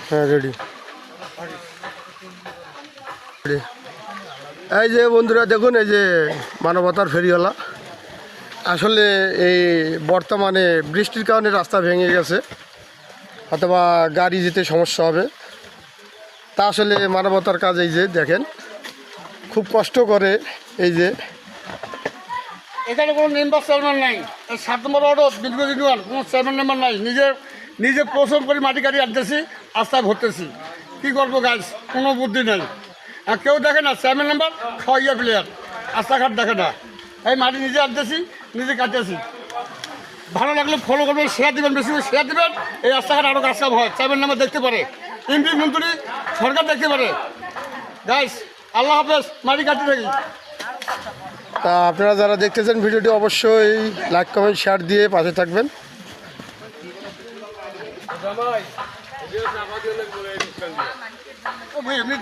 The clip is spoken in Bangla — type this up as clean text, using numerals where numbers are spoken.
হ্যাঁ রেডি। এই যে বন্ধুরা দেখুন, এই যে মানবতার ফেরিওয়ালা। আসলে এই বর্তমানে বৃষ্টির কারণে রাস্তা ভেঙে গেছে, অথবা গাড়ি যেতে সমস্যা হবে। তা আসলে মানবতার কাজ। এই যে দেখেন, খুব কষ্ট করে। এই যে এখানে কোনো মেম্বার চেয়ারম্যান নাই, 7 নম্বর ওয়ার্ড বিদ্যুৎ ইউনিয়ন কোনো চেয়ারম্যান মেম্বার নাই। নিজে পরিশ্রম করে মাটি কাটি আনতেছি, রাস্তায় ভরতেছি। কী করবো গাছ, কোনো বুদ্ধি নেই। আর কেউ দেখে না, চেয়ারম্যান মেম্বার খাওয়াইয়া প্লেয়ার, রাস্তাঘাট দেখে না। এই মাটি নিজে আনতেছি, নিজে কাটতেছি। ভালো লাগলে ফলো করবেন, শেয়ার দেবেন, বেশি করে শেয়ার দেবেন। এই রাস্তাঘাট আরও কাজ কাম হয়, চেয়ারম্যান মেম্বার দেখতে পারে, এমপি মন্ত্রী সরকার দেখতে পারে। গাইস আল্লাহ হাফেজ, মাটি কাটতে থাকি। তা আপনারা যারা দেখতেছেন ভিডিওটি অবশ্যই লাইক কমেন্ট শেয়ার দিয়ে পাশে থাকবেন। এমনি